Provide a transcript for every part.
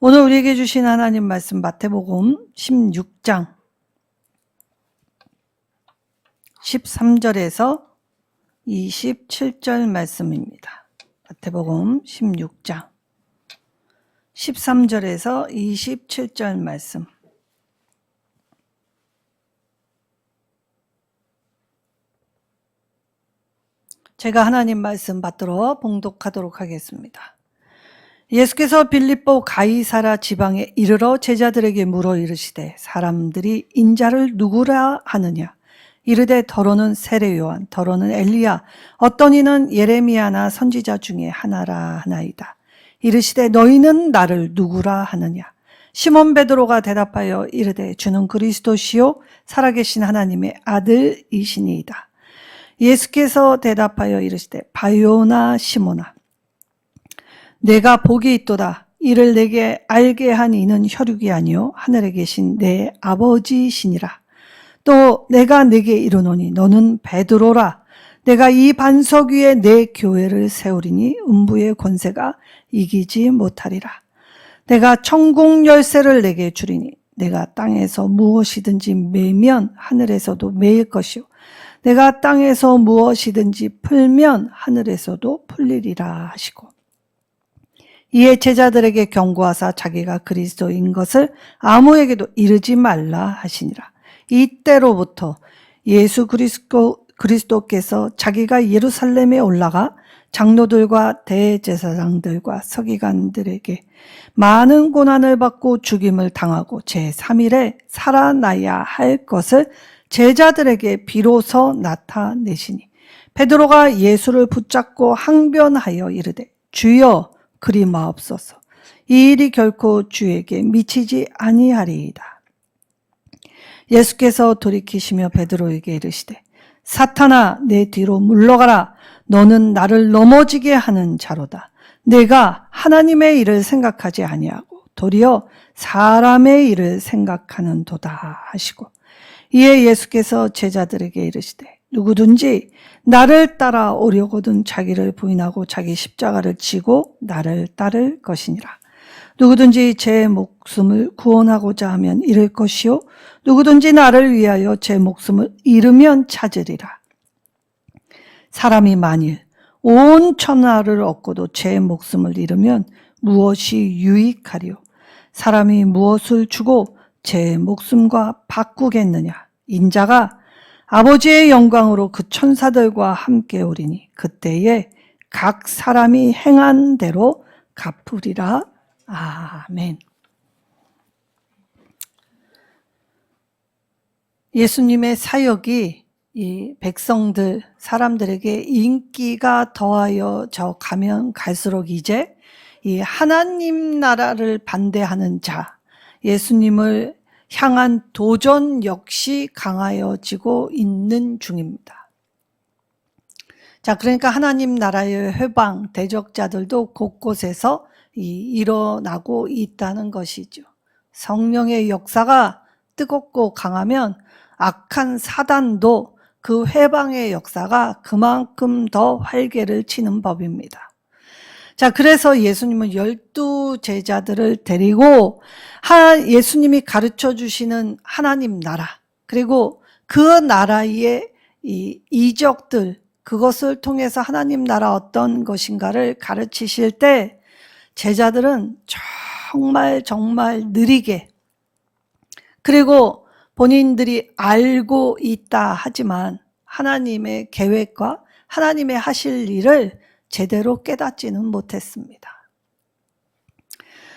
오늘 우리에게 주신 하나님 말씀 마태복음 16장 13절에서 27절 말씀입니다. 마태복음 16장 13절에서 27절 말씀. 제가 하나님 말씀 받들어 봉독하도록 하겠습니다. 예수께서 빌립보 가이사라 지방에 이르러 제자들에게 물어 이르시되 사람들이 인자를 누구라 하느냐? 이르되 더러는 세례 요한, 더러는 엘리야, 어떤 이는 예레미야나 선지자 중에 하나라 하나이다. 이르시되 너희는 나를 누구라 하느냐? 시몬 베드로가 대답하여 이르되 주는 그리스도시요 살아계신 하나님의 아들이시니이다. 예수께서 대답하여 이르시되 바요나 시몬아, 내가 복이 있도다. 이를 내게 알게 한 이는 혈육이 아니요 하늘에 계신 내 아버지시니라. 또 내가 내게 이르노니 너는 베드로라. 내가 이 반석 위에 내 교회를 세우리니 음부의 권세가 이기지 못하리라. 내가 천국 열쇠를 내게 주리니 내가 땅에서 무엇이든지 매면 하늘에서도 매일 것이요 내가 땅에서 무엇이든지 풀면 하늘에서도 풀리리라 하시고, 이에 제자들에게 경고하사 자기가 그리스도인 것을 아무에게도 이르지 말라 하시니라. 이때로부터 예수 그리스도께서 자기가 예루살렘에 올라가 장로들과 대제사장들과 서기관들에게 많은 고난을 받고 죽임을 당하고 제3일에 살아나야 할 것을 제자들에게 비로소 나타내시니, 베드로가 예수를 붙잡고 항변하여 이르되 주여 그리 마옵소서. 이 일이 결코 주에게 미치지 아니하리이다. 예수께서 돌이키시며 베드로에게 이르시되 사탄아 내 뒤로 물러가라. 너는 나를 넘어지게 하는 자로다. 내가 하나님의 일을 생각하지 아니하고 도리어 사람의 일을 생각하는도다 하시고, 이에 예수께서 제자들에게 이르시되 누구든지 나를 따라오려거든 자기를 부인하고 자기 십자가를 지고 나를 따를 것이니라. 누구든지 제 목숨을 구원하고자 하면 잃을 것이요 누구든지 나를 위하여 제 목숨을 잃으면 찾으리라. 사람이 만일 온 천하를 얻고도 제 목숨을 잃으면 무엇이 유익하리요? 사람이 무엇을 주고 제 목숨과 바꾸겠느냐? 인자가 아버지의 영광으로 그 천사들과 함께 오리니 그때에 각 사람이 행한 대로 갚으리라. 아멘. 예수님의 사역이 이 백성들, 사람들에게 인기가 더하여 가면 갈수록 이제 이 하나님 나라를 반대하는 자, 예수님을 향한 도전 역시 강하여지고 있는 중입니다. 자, 그러니까 하나님 나라의 회방, 대적자들도 곳곳에서 일어나고 있다는 것이죠. 성령의 역사가 뜨겁고 강하면 악한 사단도 그 회방의 역사가 그만큼 더 활개를 치는 법입니다. 자, 그래서 예수님은 12 제자들을 데리고 예수님이 가르쳐 주시는 하나님 나라, 그리고 그 나라의 이적들, 그것을 통해서 하나님 나라 어떤 것인가를 가르치실 때 제자들은 정말 느리게, 그리고 본인들이 알고 있다 하지만 하나님의 계획과 하나님의 하실 일을 제대로 깨닫지는 못했습니다.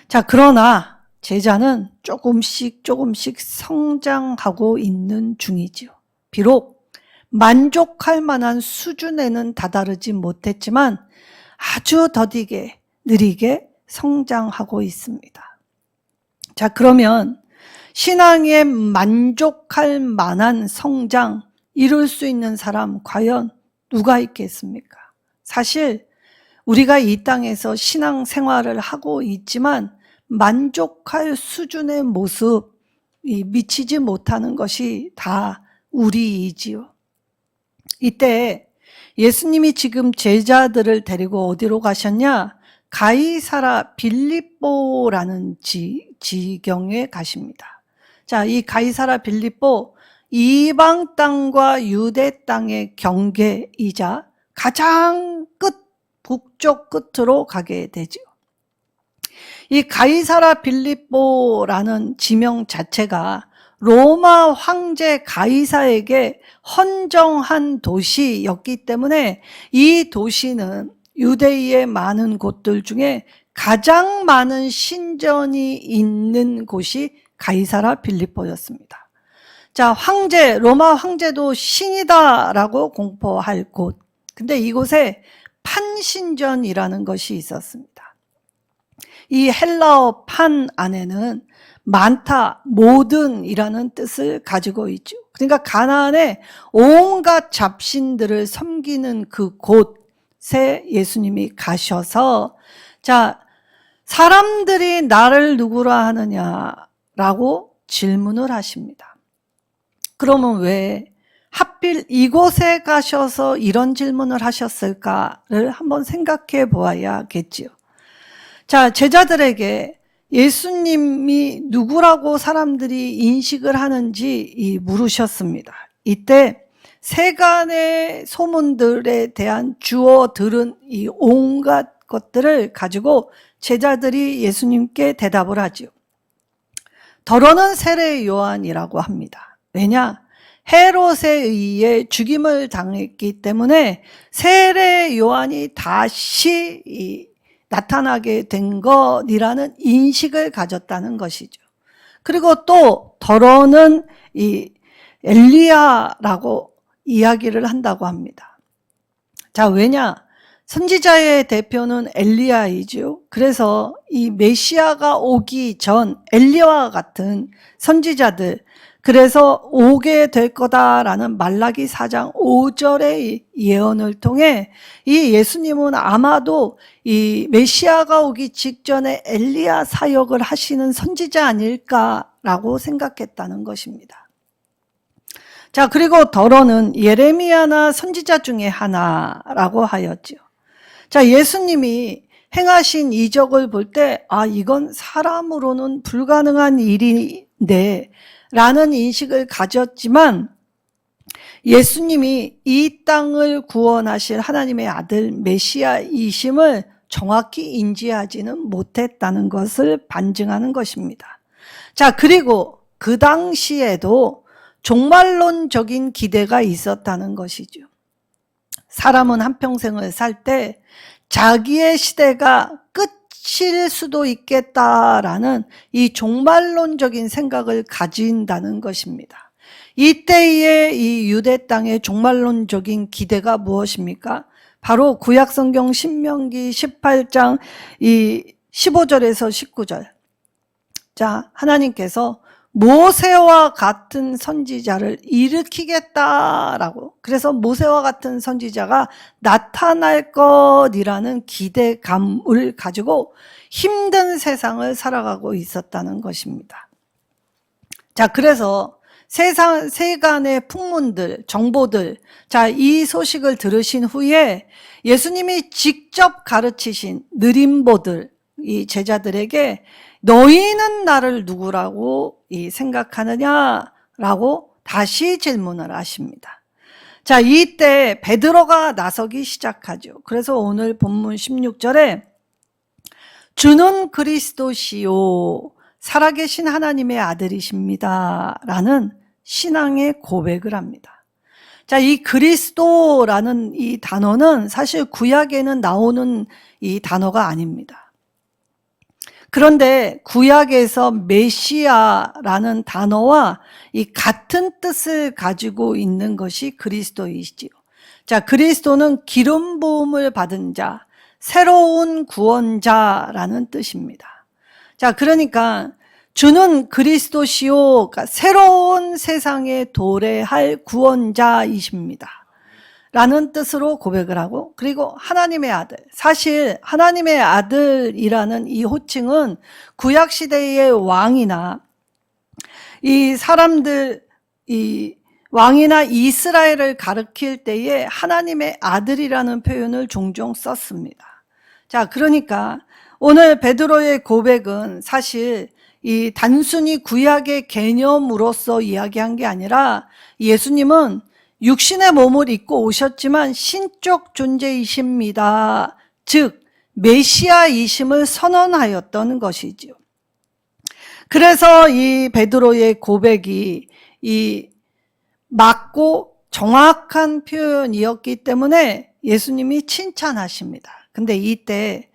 자, 그러나 제자는 조금씩 성장하고 있는 중이지요. 비록 만족할 만한 수준에는 다다르지 못했지만 아주 더디게 느리게 성장하고 있습니다. 자, 그러면 신앙에 만족할 만한 성장 이룰 수 있는 사람 과연 누가 있겠습니까? 사실 우리가 이 땅에서 신앙 생활을 하고 있지만 만족할 수준의 모습이 미치지 못하는 것이 다 우리이지요. 이때 예수님이 지금 제자들을 데리고 어디로 가셨냐? 가이사라 빌립보라는 지경에 가십니다. 자, 이 가이사라 빌립보, 이방 땅과 유대 땅의 경계이자 가장 북쪽 끝으로 가게 되죠. 이 가이사라 빌립보라는 지명 자체가 로마 황제 가이사에게 헌정한 도시였기 때문에 이 도시는 유대인의 많은 곳들 중에 가장 많은 신전이 있는 곳이 가이사라 빌립보였습니다. 자, 로마 황제도 신이다라고 공포할 곳. 근데 이곳에 판신전이라는 것이 있었습니다. 이 헬라어 판 안에는 많다, 모든이라는 뜻을 가지고 있죠. 그러니까 가나안의 온갖 잡신들을 섬기는 그 곳에 예수님이 가셔서, 자, 사람들이 나를 누구라 하느냐라고 질문을 하십니다. 그러면 왜 하필 이곳에 가셔서 이런 질문을 하셨을까를 한번 생각해 보아야겠지요. 자, 제자들에게 예수님이 누구라고 사람들이 인식을 하는지 물으셨습니다. 이때 세간의 소문들에 대한 주어 들은 이 온갖 것들을 가지고 제자들이 예수님께 대답을 하지요. 더러는 세례 요한이라고 합니다. 왜냐? 헤롯에 의해 죽임을 당했기 때문에 세례 요한이 다시 나타나게 된 것이라는 인식을 가졌다는 것이죠. 그리고 또 더러는 이 엘리야라고 이야기를 한다고 합니다. 자, 왜냐? 선지자의 대표는 엘리야이죠. 그래서 이 메시아가 오기 전 엘리야와 같은 선지자들, 그래서 오게 될 거다라는 말라기 4장 5절의 예언을 통해 이 예수님은 아마도 이 메시아가 오기 직전에 엘리야 사역을 하시는 선지자 아닐까라고 생각했다는 것입니다. 자, 그리고 더러는 예레미야나 선지자 중에 하나라고 하였죠. 자, 예수님이 행하신 이적을 볼 때, 이건 사람으로는 불가능한 일인데 라는 인식을 가졌지만 예수님이 이 땅을 구원하실 하나님의 아들 메시아이심을 정확히 인지하지는 못했다는 것을 반증하는 것입니다. 자, 그리고 그 당시에도 종말론적인 기대가 있었다는 것이죠. 사람은 한평생을 살 때 자기의 시대가 끝일 수도 있겠다라는 이 종말론적인 생각을 가진다는 것입니다. 이때의 이 유대 땅의 종말론적인 기대가 무엇입니까? 바로 구약성경 신명기 18장 이 15절에서 19절. 자, 하나님께서 모세와 같은 선지자를 일으키겠다라고, 그래서 모세와 같은 선지자가 나타날 것이라는 기대감을 가지고 힘든 세상을 살아가고 있었다는 것입니다. 자, 그래서 세간의 풍문들, 정보들, 자, 이 소식을 들으신 후에 예수님이 직접 가르치신 느림보들, 이 제자들에게 너희는 나를 누구라고 생각하느냐라고 다시 질문을 하십니다. 자, 이때 베드로가 나서기 시작하죠. 그래서 오늘 본문 16절에 주는 그리스도시요 살아계신 하나님의 아들이십니다 라는 신앙의 고백을 합니다. 자, 이 그리스도라는 이 단어는 사실 구약에는 나오는 이 단어가 아닙니다. 그런데 구약에서 메시아라는 단어와 이 같은 뜻을 가지고 있는 것이 그리스도이시지요. 자, 그리스도는 기름 부음을 받은 자, 새로운 구원자라는 뜻입니다. 자, 그러니까 주는 그리스도시요, 그러니까 새로운 세상에 도래할 구원자이십니다 라는 뜻으로 고백을 하고, 그리고 하나님의 아들, 사실 하나님의 아들이라는 이 호칭은 구약시대의 왕이나 이 사람들, 이 왕이나 이스라엘을 가리킬 때에 하나님의 아들이라는 표현을 종종 썼습니다. 자, 그러니까 오늘 베드로의 고백은 사실 이 단순히 구약의 개념으로서 이야기한 게 아니라 예수님은 육신의 몸을 입고 오셨지만 신적 존재이십니다. 즉 메시아이심을 선언하였던 것이지요. 그래서 이 베드로의 고백이 이 맞고 정확한 표현이었기 때문에 예수님이 칭찬하십니다. 근데 이때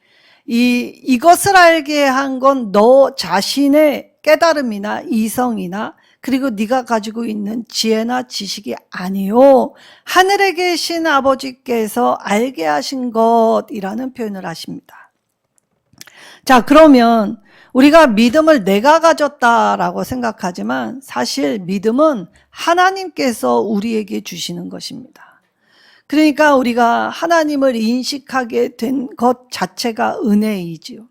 이것을 알게 한 건 너 자신의 깨달음이나 이성이나 그리고 네가 가지고 있는 지혜나 지식이 아니요 하늘에 계신 아버지께서 알게 하신 것이라는 표현을 하십니다. 자, 그러면 우리가 믿음을 내가 가졌다라고 생각하지만 사실 믿음은 하나님께서 우리에게 주시는 것입니다. 그러니까 우리가 하나님을 인식하게 된 것 자체가 은혜이지요.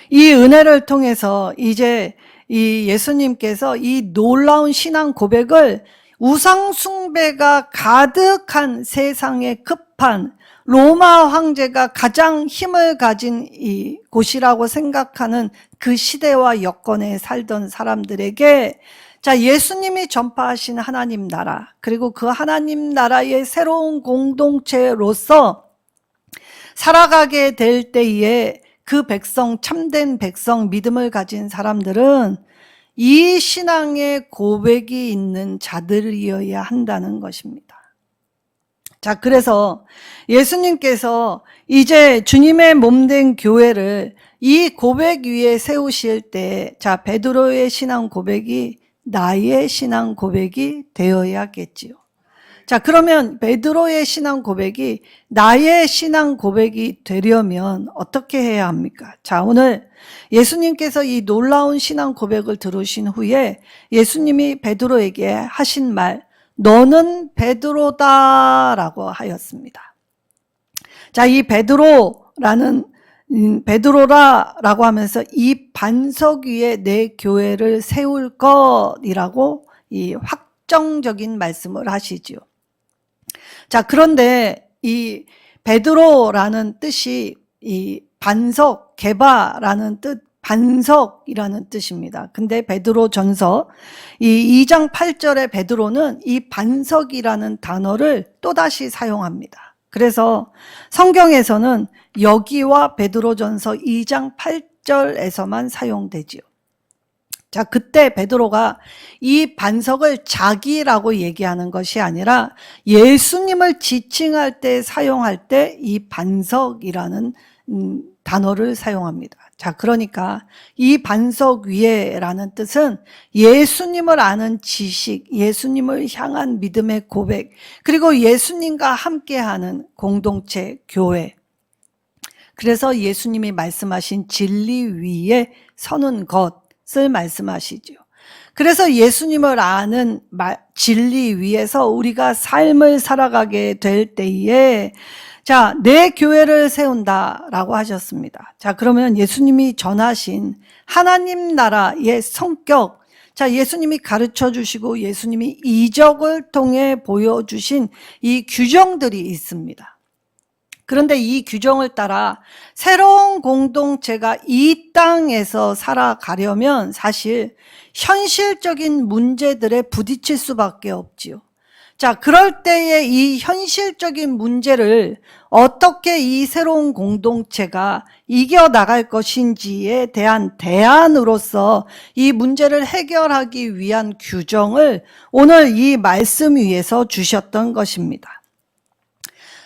이 은혜를 통해서 이제 이 예수님께서 이 놀라운 신앙 고백을 우상 숭배가 가득한 세상에 급한 로마 황제가 가장 힘을 가진 이 곳이라고 생각하는 그 시대와 여건에 살던 사람들에게 자, 예수님이 전파하신 하나님 나라, 그리고 그 하나님 나라의 새로운 공동체로서 살아가게 될 때에 그 백성, 참된 백성, 믿음을 가진 사람들은 이 신앙의 고백이 있는 자들이어야 한다는 것입니다. 자, 그래서 예수님께서 이제 주님의 몸된 교회를 이 고백 위에 세우실 때, 자, 베드로의 신앙 고백이 나의 신앙 고백이 되어야겠지요. 자, 그러면 베드로의 신앙 고백이 나의 신앙 고백이 되려면 어떻게 해야 합니까? 자, 오늘 예수님께서 이 놀라운 신앙 고백을 들으신 후에 예수님이 베드로에게 하신 말, 너는 베드로다라고 하였습니다. 자, 이 베드로라고 하면서 이 반석 위에 내 교회를 세울 것이라고 이 확정적인 말씀을 하시죠. 자, 그런데 이 베드로라는 뜻이 이 반석, 게바라는 뜻, 반석이라는 뜻입니다. 근데 베드로전서 이 2장 8절에 베드로는 이 반석이라는 단어를 또다시 사용합니다. 그래서 성경에서는 여기와 베드로전서 2장 8절에서만 사용되지요. 자, 그때 베드로가 이 반석을 자기라고 얘기하는 것이 아니라 예수님을 지칭할 때 사용할 때 이 반석이라는 단어를 사용합니다. 자, 그러니까 이 반석 위에라는 뜻은 예수님을 아는 지식, 예수님을 향한 믿음의 고백, 그리고 예수님과 함께하는 공동체, 교회. 그래서 예수님이 말씀하신 진리 위에 서는 것을 말씀하시죠. 그래서 예수님을 아는 진리 위에서 우리가 삶을 살아가게 될 때에 자, 내 교회를 세운다라고 하셨습니다. 자, 그러면 예수님이 전하신 하나님 나라의 성격, 자, 예수님이 가르쳐 주시고 예수님이 이적을 통해 보여주신 이 규정들이 있습니다. 그런데 이 규정을 따라 새로운 공동체가 이 땅에서 살아가려면 사실 현실적인 문제들에 부딪힐 수밖에 없지요. 자, 그럴 때에 이 현실적인 문제를 어떻게 이 새로운 공동체가 이겨나갈 것인지에 대한 대안으로서 이 문제를 해결하기 위한 규정을 오늘 이 말씀 위에서 주셨던 것입니다.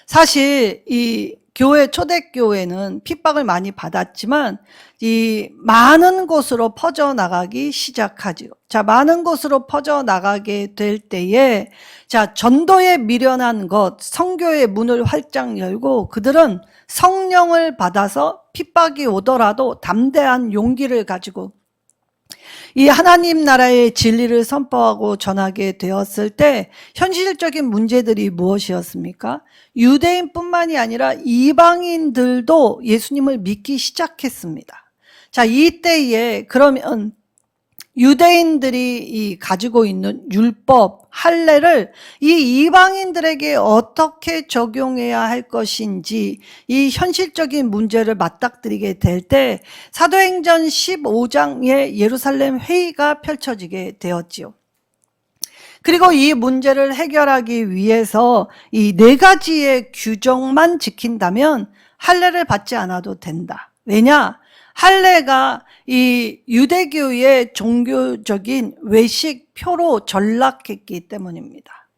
사실 이 교회, 초대교회는 핍박을 많이 받았지만 이 많은 곳으로 퍼져나가기 시작하죠. 자, 많은 곳으로 퍼져나가게 될 때에 자, 전도에 미련한 것, 선교의 문을 활짝 열고 그들은 성령을 받아서 핍박이 오더라도 담대한 용기를 가지고 이 하나님 나라의 진리를 선포하고 전하게 되었을 때 현실적인 문제들이 무엇이었습니까? 유대인뿐만이 아니라 이방인들도 예수님을 믿기 시작했습니다. 자, 이때에 그러면 유대인들이 가지고 있는 율법, 할례를 이 이방인들에게 어떻게 적용해야 할 것인지 이 현실적인 문제를 맞닥뜨리게 될 때 사도행전 15장의 예루살렘 회의가 펼쳐지게 되었지요. 그리고 이 문제를 해결하기 위해서 이 4가지의 규정만 지킨다면 할례를 받지 않아도 된다. 왜냐? 할례가 이 유대교의 종교적인 외식표로 전락했기 때문입니다.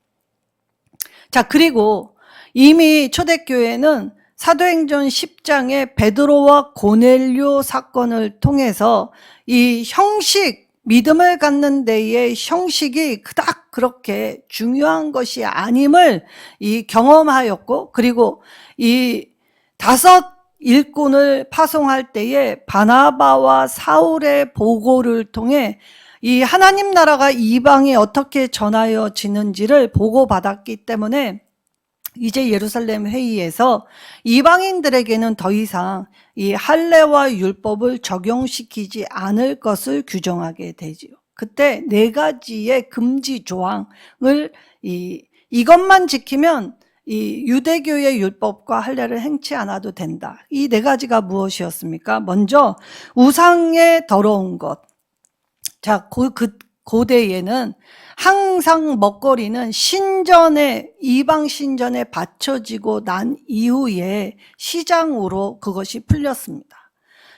자, 그리고 이미 초대교회는 사도행전 10장의 베드로와 고넬료 사건을 통해서 이 형식, 믿음을 갖는 데의 형식이 그닥 그렇게 중요한 것이 아님을 이 경험하였고, 그리고 이 5 일꾼을 파송할 때에 바나바와 사울의 보고를 통해 이 하나님 나라가 이방에 어떻게 전하여지는지를 보고받았기 때문에 이제 예루살렘 회의에서 이방인들에게는 더 이상 이 할례와 율법을 적용시키지 않을 것을 규정하게 되지요. 그때 4가지의 금지 조항을 이것만 지키면 이 유대교의 율법과 할례를 행치 않아도 된다. 이 4가지가 무엇이었습니까? 먼저 우상의 더러운 것. 자, 고대에는 항상 먹거리는 신전에, 이방 신전에 바쳐지고 난 이후에 시장으로 그것이 풀렸습니다.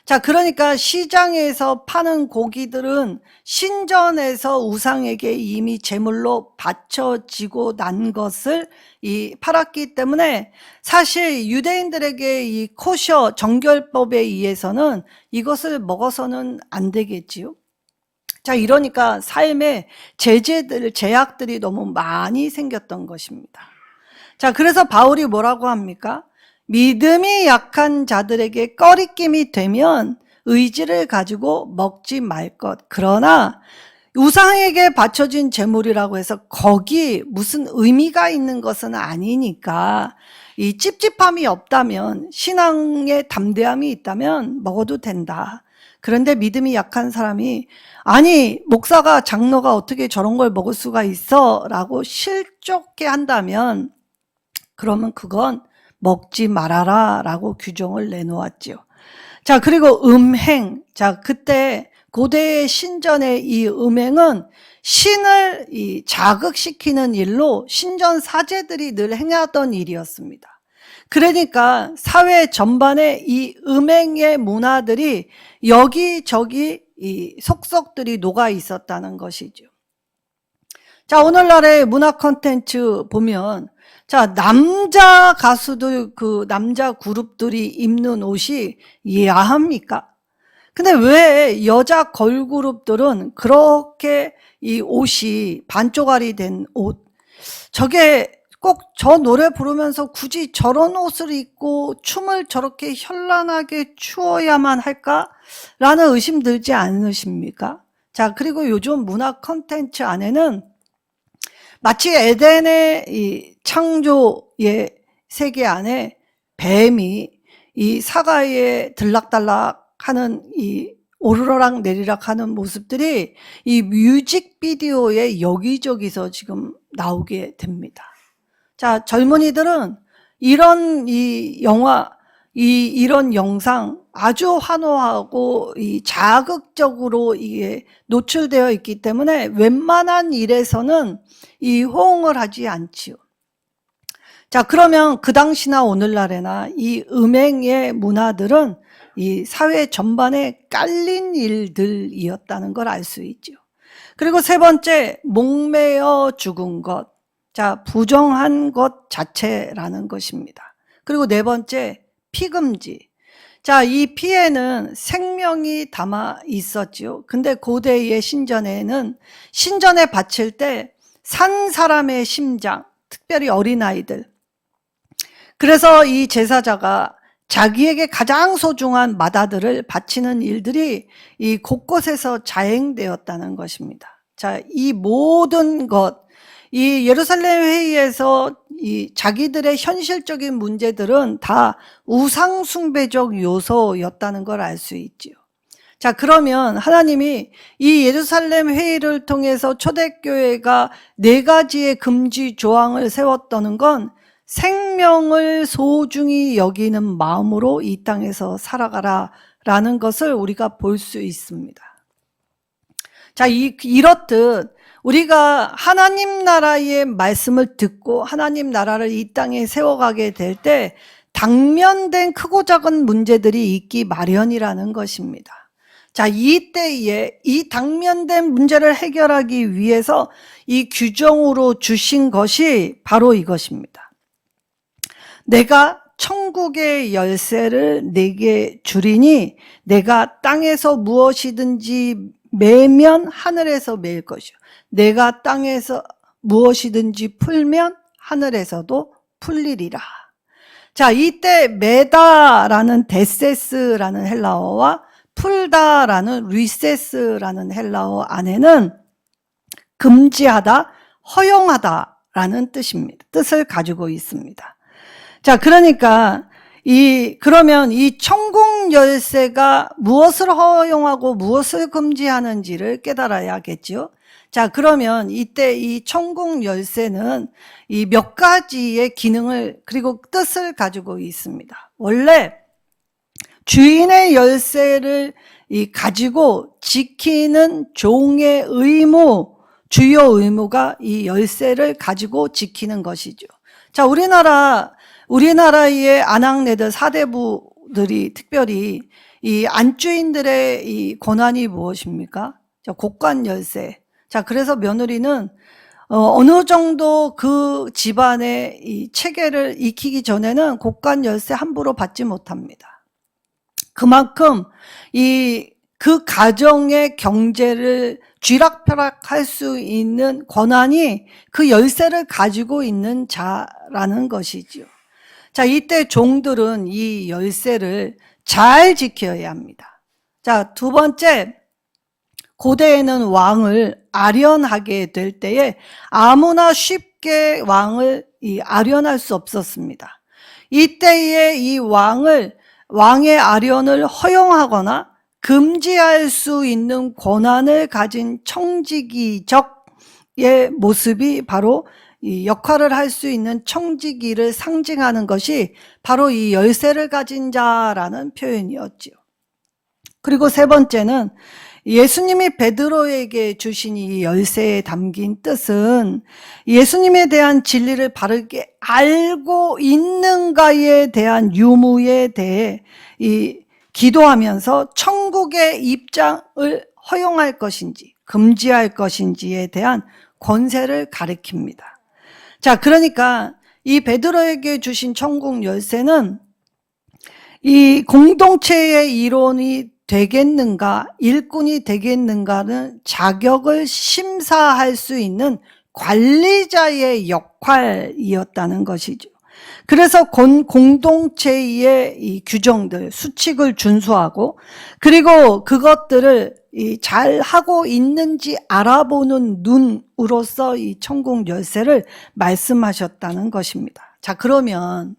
자, 그러니까 시장에서 파는 고기들은 신전에서 우상에게 이미 제물로 바쳐지고 난 것을 팔았기 때문에 사실 유대인들에게 이 코셔 정결법에 의해서는 이것을 먹어서는 안 되겠지요. 자, 이러니까 삶에 제약들이 너무 많이 생겼던 것입니다. 자, 그래서 바울이 뭐라고 합니까? 믿음이 약한 자들에게 꺼리낌이 되면 의지를 가지고 먹지 말 것. 그러나 우상에게 바쳐진 제물이라고 해서 거기 무슨 의미가 있는 것은 아니니까 이 찝찝함이 없다면, 신앙에 담대함이 있다면 먹어도 된다. 그런데 믿음이 약한 사람이 아니 목사가, 장로가 어떻게 저런 걸 먹을 수가 있어? 라고 실족해 한다면 그러면 그건 먹지 말아라 라고 규정을 내놓았죠. 자, 그리고 음행. 자, 그때 고대의 신전의 이 음행은 신을 자극시키는 일로 신전 사제들이 늘 행하던 일이었습니다. 그러니까 사회 전반에 이 음행의 문화들이 여기저기 이 속속들이 녹아 있었다는 것이죠. 자, 오늘날의 문화 콘텐츠 보면 자, 남자 가수들, 그 남자 그룹들이 입는 옷이 야합니까? 근데 왜 여자 걸그룹들은 그렇게 이 옷이 반쪽알이 된 옷, 저게 꼭 저 노래 부르면서 굳이 저런 옷을 입고 춤을 저렇게 현란하게 추어야만 할까라는 의심 들지 않으십니까? 자, 그리고 요즘 문화 콘텐츠 안에는 마치 에덴의 이 창조의 세계 안에 뱀이 이 사과에 들락달락하는 이 오르락 내리락 하는 모습들이 이 뮤직비디오에 여기저기서 지금 나오게 됩니다. 자, 젊은이들은 이런 이 영화, 이런 영상 아주 환호하고 이 자극적으로 이게 노출되어 있기 때문에 웬만한 일에서는 이 호응을 하지 않지요. 자, 그러면 그 당시나 오늘날에나 이 음행의 문화들은 이 사회 전반에 깔린 일들이었다는 걸 알 수 있죠. 그리고 3번째, 목매어 죽은 것. 자, 부정한 것 자체라는 것입니다. 그리고 4번째, 피금지. 자, 이 피에는 생명이 담아 있었지요. 근데 고대의 신전에는 신전에 바칠 때 산 사람의 심장, 특별히 어린아이들. 그래서 이 제사자가 자기에게 가장 소중한 마다들을 바치는 일들이 이 곳곳에서 자행되었다는 것입니다. 자, 이 모든 것, 이 예루살렘 회의에서 이 자기들의 현실적인 문제들은 다 우상숭배적 요소였다는 걸 알 수 있지요. 자, 그러면 하나님이 이 예루살렘 회의를 통해서 초대교회가 4가지의 금지 조항을 세웠다는 건 생명을 소중히 여기는 마음으로 이 땅에서 살아가라 라는 것을 우리가 볼 수 있습니다. 자, 이렇듯 우리가 하나님 나라의 말씀을 듣고 하나님 나라를 이 땅에 세워가게 될 때 당면된 크고 작은 문제들이 있기 마련이라는 것입니다. 자, 이때에 이 당면된 문제를 해결하기 위해서 이 규정으로 주신 것이 바로 이것입니다. 내가 천국의 열쇠를 내게 주리니 내가 땅에서 무엇이든지 매면 하늘에서 매일 것이요. 내가 땅에서 무엇이든지 풀면 하늘에서도 풀리리라. 자, 이때 매다라는 데세스라는 헬라어와 풀다라는 리세스라는 헬라어 안에는 금지하다, 허용하다라는 뜻을 가지고 있습니다. 자, 그러니까 그러면 이 천국 열쇠가 무엇을 허용하고 무엇을 금지하는지를 깨달아야겠죠. 자, 그러면 이때 이 천국 열쇠는 이 몇 가지의 기능을 그리고 뜻을 가지고 있습니다. 원래 주인의 열쇠를 가지고 지키는 종의 의무, 주요 의무가 이 열쇠를 가지고 지키는 것이죠. 자, 우리나라의 아낙네들 사대부들이 특별히 이 안주인들의 이 권한이 무엇입니까? 자, 곡관 열쇠. 자, 그래서 며느리는 어느 정도 그 집안의 이 체계를 익히기 전에는 곡관 열쇠 함부로 받지 못합니다. 그만큼 그 가정의 경제를 쥐락펴락할 수 있는 권한이 그 열쇠를 가지고 있는 자라는 것이지요. 자, 이때 종들은 이 열쇠를 잘 지켜야 합니다. 자, 두 번째, 고대에는 왕을 아련하게 될 때에 아무나 쉽게 왕을 아련할 수 없었습니다. 이때에 이 왕의 아련을 허용하거나 금지할 수 있는 권한을 가진 청지기적의 모습이 바로 이 역할을 할 수 있는 청지기를 상징하는 것이 바로 이 열쇠를 가진 자라는 표현이었지요. 그리고 세 번째는 예수님이 베드로에게 주신 이 열쇠에 담긴 뜻은 예수님에 대한 진리를 바르게 알고 있는가에 대한 유무에 대해 기도하면서 천국의 입장을 허용할 것인지 금지할 것인지에 대한 권세를 가리킵니다. 자, 그러니까 이 베드로에게 주신 천국 열쇠는 이 공동체의 일원이 되겠는가, 일꾼이 되겠는가는 자격을 심사할 수 있는 관리자의 역할이었다는 것이죠. 그래서 공동체의 이 규정들, 수칙을 준수하고 그리고 그것들을 잘 하고 있는지 알아보는 눈으로서 이 천국 열쇠를 말씀하셨다는 것입니다. 자, 그러면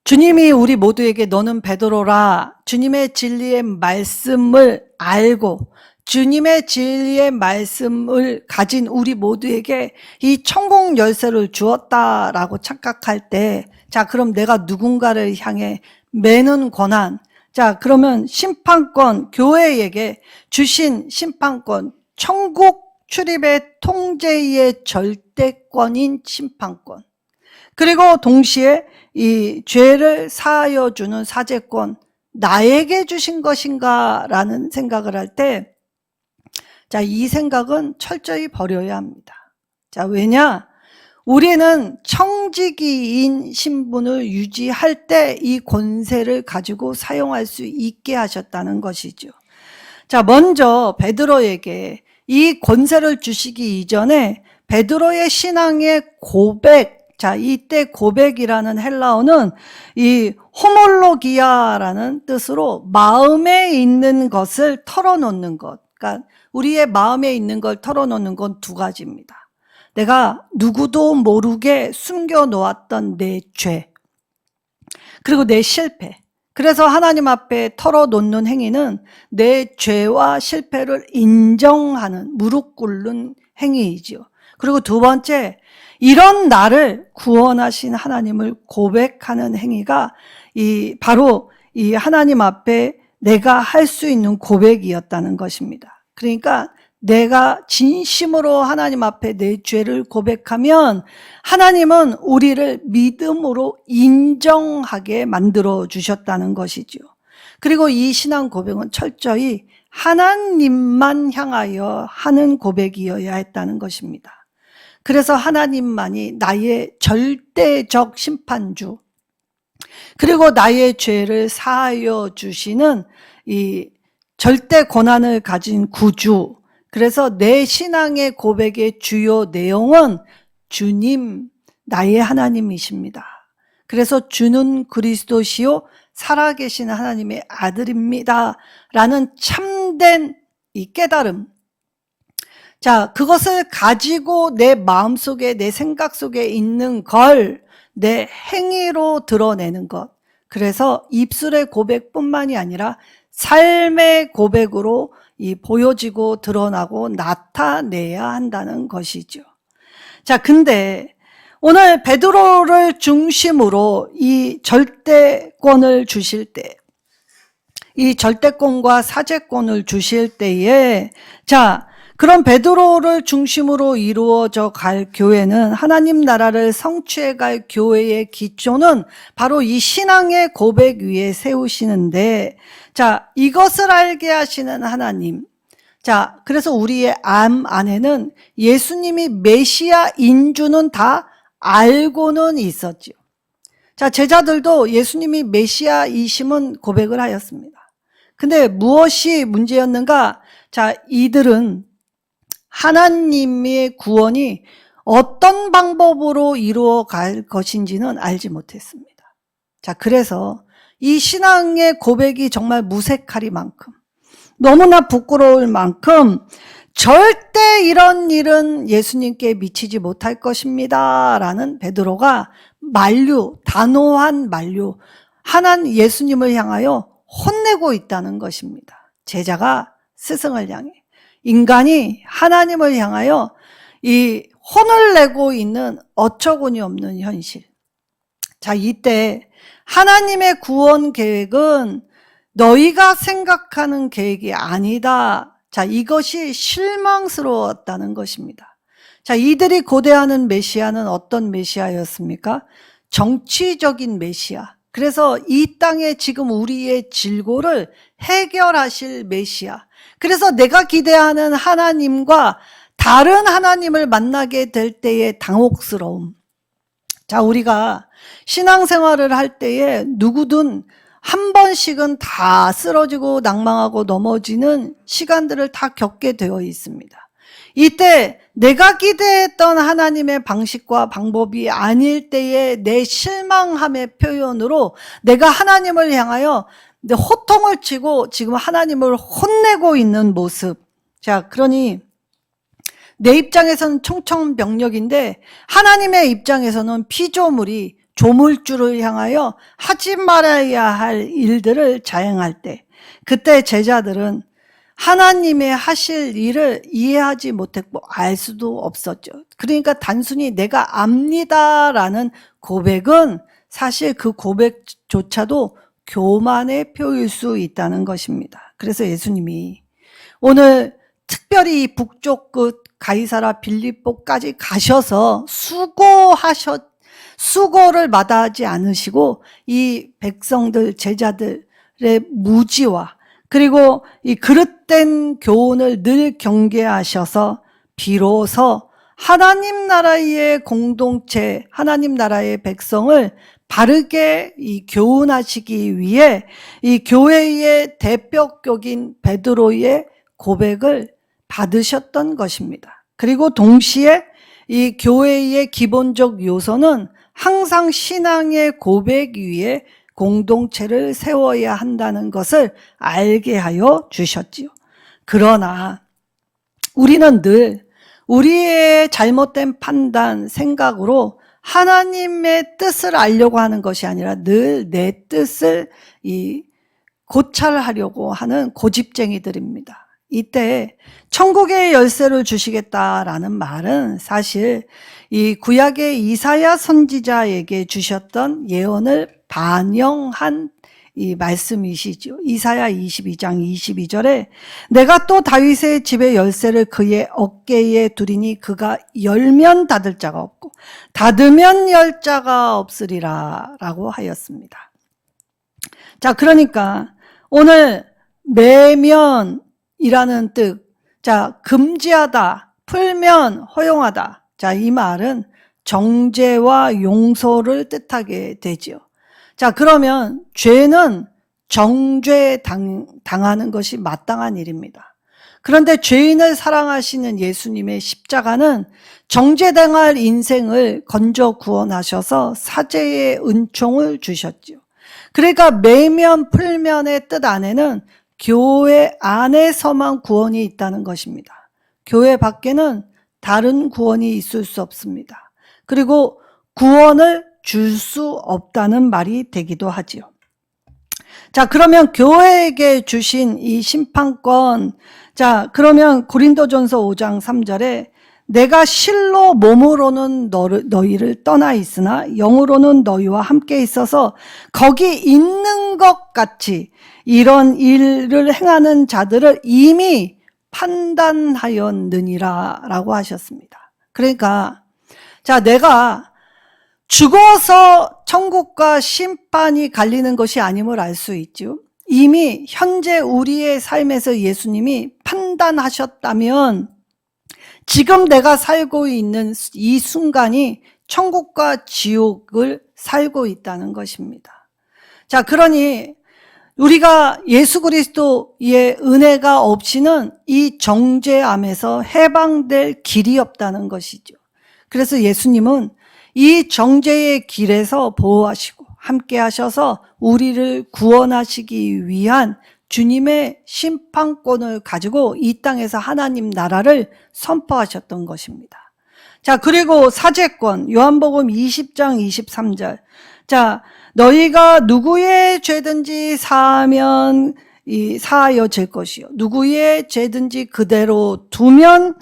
주님이 우리 모두에게 너는 베드로라, 주님의 진리의 말씀을 알고 주님의 진리의 말씀을 가진 우리 모두에게 이 천국 열쇠를 주었다라고 착각할 때, 자, 그럼 내가 누군가를 향해 매는 권한, 자, 그러면 심판권, 교회에게 주신 심판권, 천국 출입의 통제의 절대권인 심판권, 그리고 동시에 이 죄를 사하여 주는 사죄권, 나에게 주신 것인가라는 생각을 할 때, 자, 이 생각은 철저히 버려야 합니다. 자, 왜냐? 우리는 청지기인 신분을 유지할 때 이 권세를 가지고 사용할 수 있게 하셨다는 것이죠. 자, 먼저 베드로에게 이 권세를 주시기 이전에 베드로의 신앙의 고백, 자, 이때 고백이라는 헬라어는 이 호몰로기아라는 뜻으로 마음에 있는 것을 털어놓는 것. 그러니까 우리의 마음에 있는 걸 털어놓는 건 두 가지입니다. 내가 누구도 모르게 숨겨놓았던 내 죄, 그리고 내 실패, 그래서 하나님 앞에 털어놓는 행위는 내 죄와 실패를 인정하는, 무릎 꿇는 행위이지요. 그리고 두 번째, 이런 나를 구원하신 하나님을 고백하는 행위가 바로 이 하나님 앞에 내가 할 수 있는 고백이었다는 것입니다. 그러니까 내가 진심으로 하나님 앞에 내 죄를 고백하면 하나님은 우리를 믿음으로 인정하게 만들어 주셨다는 것이죠. 그리고 이 신앙 고백은 철저히 하나님만 향하여 하는 고백이어야 했다는 것입니다. 그래서 하나님만이 나의 절대적 심판주, 그리고 나의 죄를 사하여 주시는 이 절대 권한을 가진 구주, 그래서 내 신앙의 고백의 주요 내용은 주님, 나의 하나님이십니다. 그래서 주는 그리스도시요 살아계신 하나님의 아들입니다 라는 참된 이 깨달음, 자, 그것을 가지고 내 마음속에, 내 생각 속에 있는 걸 내 행위로 드러내는 것, 그래서 입술의 고백뿐만이 아니라 삶의 고백으로 보여지고 드러나고 나타내야 한다는 것이죠. 자, 근데 오늘 베드로를 중심으로 이 절대권을 주실 때, 이 절대권과 사제권을 주실 때에, 자, 그런 베드로를 중심으로 이루어져 갈 교회는, 하나님 나라를 성취해 갈 교회의 기초는 바로 이 신앙의 고백 위에 세우시는데, 자, 이것을 알게 하시는 하나님. 자, 그래서 우리의 암 안에는 예수님이 메시아인 줄은 다 알고는 있었지요. 자, 제자들도 예수님이 메시아이심은 고백을 하였습니다. 근데 무엇이 문제였는가? 자, 이들은 하나님의 구원이 어떤 방법으로 이루어 갈 것인지는 알지 못했습니다. 자, 그래서 이 신앙의 고백이 정말 무색할 만큼, 너무나 부끄러울 만큼 절대 이런 일은 예수님께 미치지 못할 것입니다 라는 베드로가 만류, 단호한 만류, 예수님을 향하여 혼내고 있다는 것입니다. 제자가 스승을 향해, 인간이 하나님을 향하여 이 혼을 내고 있는 어처구니 없는 현실. 자, 이때 하나님의 구원 계획은 너희가 생각하는 계획이 아니다. 자, 이것이 실망스러웠다는 것입니다. 자, 이들이 고대하는 메시아는 어떤 메시아였습니까? 정치적인 메시아. 그래서 이 땅에 지금 우리의 질고를 해결하실 메시아. 그래서 내가 기대하는 하나님과 다른 하나님을 만나게 될 때의 당혹스러움. 자, 우리가 신앙생활을 할 때에 누구든 한 번씩은 다 쓰러지고 낭망하고 넘어지는 시간들을 다 겪게 되어 있습니다. 이때 내가 기대했던 하나님의 방식과 방법이 아닐 때의 내 실망함의 표현으로 내가 하나님을 향하여 호통을 치고 지금 하나님을 혼내고 있는 모습. 자, 그러니 내 입장에서는 청천벽력인데 하나님의 입장에서는 피조물이 조물주를 향하여 하지 말아야 할 일들을 자행할 때, 그때 제자들은 하나님의 하실 일을 이해하지 못했고 알 수도 없었죠. 그러니까 단순히 내가 압니다라는 고백은 사실 그 고백조차도 교만의 표일 수 있다는 것입니다. 그래서 예수님이 오늘 특별히 북쪽 끝 가이사라 빌립보까지 가셔서 수고를 마다하지 않으시고 이 백성들, 제자들의 무지와 그리고 이 그릇된 교훈을 늘 경계하셔서 비로소 하나님 나라의 공동체, 하나님 나라의 백성을 바르게 교훈하시기 위해 이 교회의 대표격인 베드로의 고백을 받으셨던 것입니다. 그리고 동시에 이 교회의 기본적 요소는 항상 신앙의 고백 위에 공동체를 세워야 한다는 것을 알게 하여 주셨지요. 그러나 우리는 늘 우리의 잘못된 판단, 생각으로 하나님의 뜻을 알려고 하는 것이 아니라 늘 내 뜻을 고찰하려고 하는 고집쟁이들입니다. 이때 천국의 열쇠를 주시겠다라는 말은 사실 이 구약의 이사야 선지자에게 주셨던 예언을 반영한 이 말씀이시죠. 이사야 22장 22절에 내가 또 다윗의 집의 열쇠를 그의 어깨에 두리니 그가 열면 닫을 자가 없고 닫으면 열 자가 없으리라 라고 하였습니다. 자, 그러니까 오늘 매면이라는 뜻, 자, 금지하다, 풀면, 허용하다. 자, 이 말은 정죄와 용서를 뜻하게 되지요. 자, 그러면 죄는 정죄 당하는 것이 마땅한 일입니다. 그런데 죄인을 사랑하시는 예수님의 십자가는 정죄당할 인생을 건져 구원하셔서 사죄의 은총을 주셨지요. 그러니까 매면 풀면의 뜻 안에는 교회 안에서만 구원이 있다는 것입니다. 교회 밖에는 다른 구원이 있을 수 없습니다. 그리고 구원을 줄 수 없다는 말이 되기도 하지요. 자, 그러면 교회에게 주신 이 심판권, 자, 그러면 고린도전서 5장 3절에 내가 실로 몸으로는 너희를 떠나 있으나 영으로는 너희와 함께 있어서 거기 있는 것 같이 이런 일을 행하는 자들을 이미 판단하였느니라 라고 하셨습니다. 그러니까 자, 내가 죽어서 천국과 심판이 갈리는 것이 아님을 알 수 있죠. 이미 현재 우리의 삶에서 예수님이 판단하셨다면 지금 내가 살고 있는 이 순간이 천국과 지옥을 살고 있다는 것입니다. 자, 그러니 우리가 예수 그리스도의 은혜가 없이는 이 정죄암에서 해방될 길이 없다는 것이죠. 그래서 예수님은 이 정죄의 길에서 보호하시고 함께 하셔서 우리를 구원하시기 위한 주님의 심판권을 가지고 이 땅에서 하나님 나라를 선포하셨던 것입니다. 자, 그리고 사죄권, 요한복음 20장 23절. 자, 너희가 누구의 죄든지 사하면 사하여질 것이요. 누구의 죄든지 그대로 두면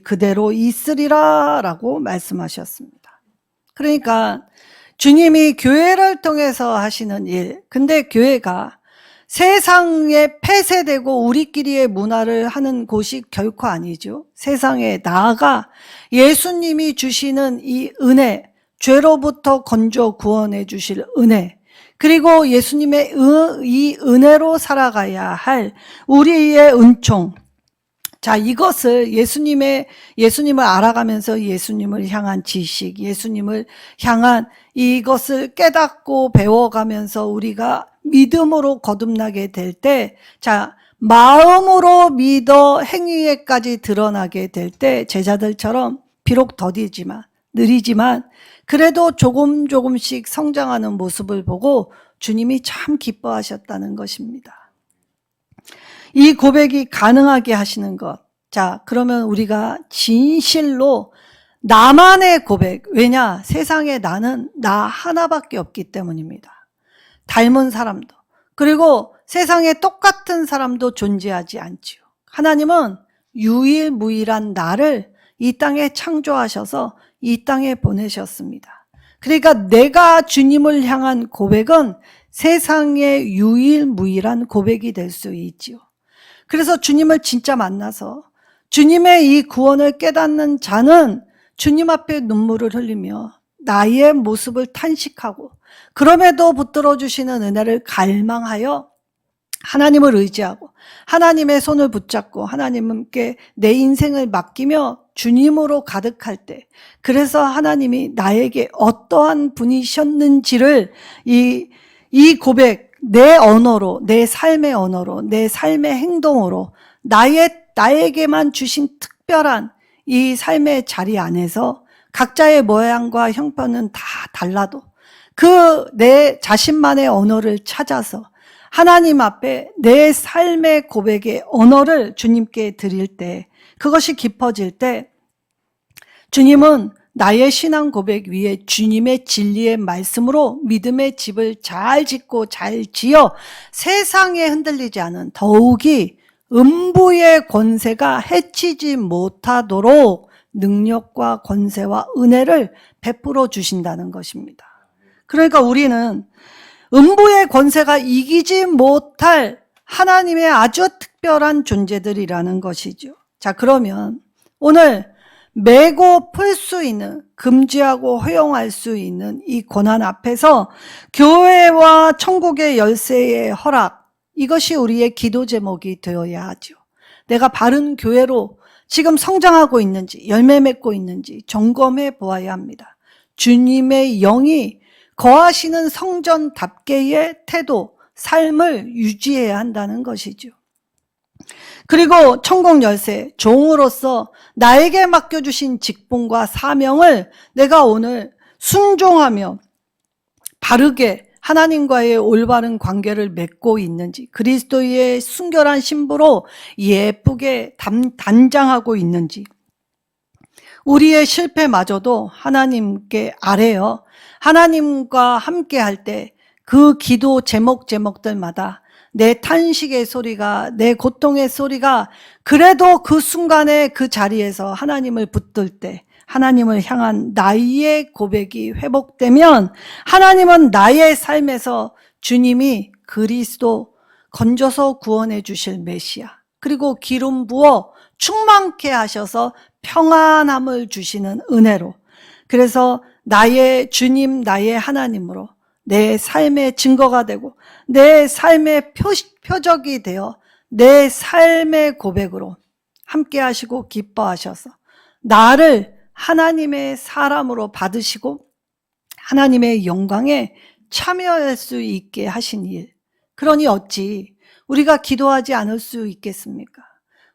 그대로 있으리라 라고 말씀하셨습니다. 그러니까 주님이 교회를 통해서 하시는 일, 근데 교회가 세상에 폐쇄되고 우리끼리의 문화를 하는 곳이 결코 아니죠. 세상에 나아가 예수님이 주시는 이 은혜, 죄로부터 건져 구원해 주실 은혜, 그리고 예수님의 이 은혜로 살아가야 할 우리의 은총. 자, 이것을 예수님을 알아가면서 예수님을 향한 지식, 예수님을 향한 이것을 깨닫고 배워가면서 우리가 믿음으로 거듭나게 될 때, 자, 마음으로 믿어 행위에까지 드러나게 될 때 제자들처럼 비록 더디지만, 느리지만 그래도 조금씩 성장하는 모습을 보고 주님이 참 기뻐하셨다는 것입니다. 이 고백이 가능하게 하시는 것. 자, 그러면 우리가 진실로 나만의 고백. 왜냐? 세상에 나는 나 하나밖에 없기 때문입니다. 닮은 사람도. 그리고 세상에 똑같은 사람도 존재하지 않지요. 하나님은 유일무이한 나를 이 땅에 창조하셔서 이 땅에 보내셨습니다. 그러니까 내가 주님을 향한 고백은 세상의 유일무이한 고백이 될 수 있지요. 그래서 주님을 진짜 만나서 주님의 이 구원을 깨닫는 자는 주님 앞에 눈물을 흘리며 나의 모습을 탄식하고 그럼에도 붙들어 주시는 은혜를 갈망하여 하나님을 의지하고 하나님의 손을 붙잡고 하나님께 내 인생을 맡기며 주님으로 가득할 때, 그래서 하나님이 나에게 어떠한 분이셨는지를 이 고백, 내 언어로, 내 삶의 언어로, 내 삶의 행동으로 나에게만 주신 특별한 이 삶의 자리 안에서 각자의 모양과 형편은 다 달라도 그 내 자신만의 언어를 찾아서 하나님 앞에 내 삶의 고백의 언어를 주님께 드릴 때, 그것이 깊어질 때 주님은 나의 신앙 고백 위에 주님의 진리의 말씀으로 믿음의 집을 잘 짓고 잘 지어 세상에 흔들리지 않은 더욱이 음부의 권세가 해치지 못하도록 능력과 권세와 은혜를 베풀어 주신다는 것입니다. 그러니까 우리는 음부의 권세가 이기지 못할 하나님의 아주 특별한 존재들이라는 것이죠. 자, 그러면 오늘 매고 풀 수 있는, 금지하고 허용할 수 있는 이 고난 앞에서 교회와 천국의 열쇠의 허락, 이것이 우리의 기도 제목이 되어야 하죠. 내가 바른 교회로 지금 성장하고 있는지, 열매 맺고 있는지 점검해 보아야 합니다. 주님의 영이 거하시는 성전답게의 태도, 삶을 유지해야 한다는 것이죠. 그리고 천국 열쇠, 종으로서 나에게 맡겨주신 직분과 사명을 내가 오늘 순종하며 바르게 하나님과의 올바른 관계를 맺고 있는지, 그리스도의 순결한 신부로 예쁘게 단장하고 있는지, 우리의 실패마저도 하나님께 아뢰어 하나님과 함께 할 때 그 기도 제목들마다 내 탄식의 소리가, 내 고통의 소리가 그래도 그 순간에 그 자리에서 하나님을 붙들 때 하나님을 향한 나의 고백이 회복되면 하나님은 나의 삶에서 주님이 그리스도, 건져서 구원해 주실 메시아, 그리고 기름 부어 충만케 하셔서 평안함을 주시는 은혜로, 그래서 나의 주님, 나의 하나님으로 내 삶의 증거가 되고 내 삶의 표적이 되어 내 삶의 고백으로 함께 하시고 기뻐하셔서 나를 하나님의 사람으로 받으시고 하나님의 영광에 참여할 수 있게 하신 일, 그러니 어찌 우리가 기도하지 않을 수 있겠습니까?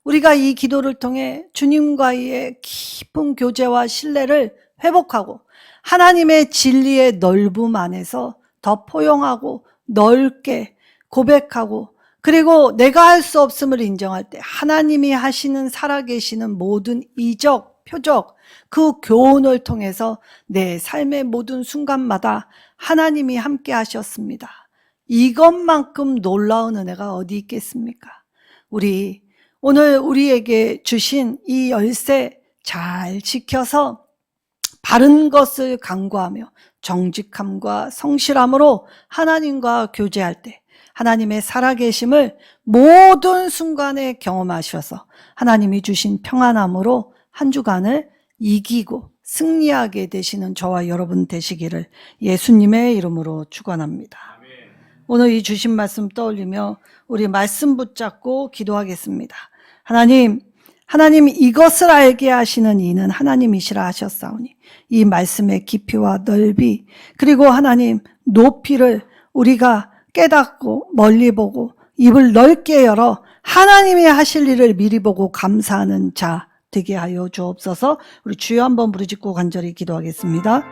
우리가 이 기도를 통해 주님과의 깊은 교제와 신뢰를 회복하고 하나님의 진리의 넓음 안에서 더 포용하고 넓게 고백하고, 그리고 내가 할 수 없음을 인정할 때 하나님이 하시는 살아계시는 모든 이적, 표적, 그 교훈을 통해서 내 삶의 모든 순간마다 하나님이 함께 하셨습니다. 이것만큼 놀라운 은혜가 어디 있겠습니까? 우리 오늘 우리에게 주신 이 열쇠 잘 지켜서 바른 것을 간구하며 정직함과 성실함으로 하나님과 교제할 때 하나님의 살아계심을 모든 순간에 경험하셔서 하나님이 주신 평안함으로 한 주간을 이기고 승리하게 되시는 저와 여러분 되시기를 예수님의 이름으로 축원합니다. 오늘 이 주신 말씀 떠올리며 우리 말씀 붙잡고 기도하겠습니다. 하나님 이것을 알게 하시는 이는 하나님이시라 하셨사오니 이 말씀의 깊이와 넓이, 그리고 하나님 높이를 우리가 깨닫고 멀리 보고 입을 넓게 열어 하나님이 하실 일을 미리 보고 감사하는 자 되게 하여 주옵소서. 우리 주여 한번 부르짖고 간절히 기도하겠습니다.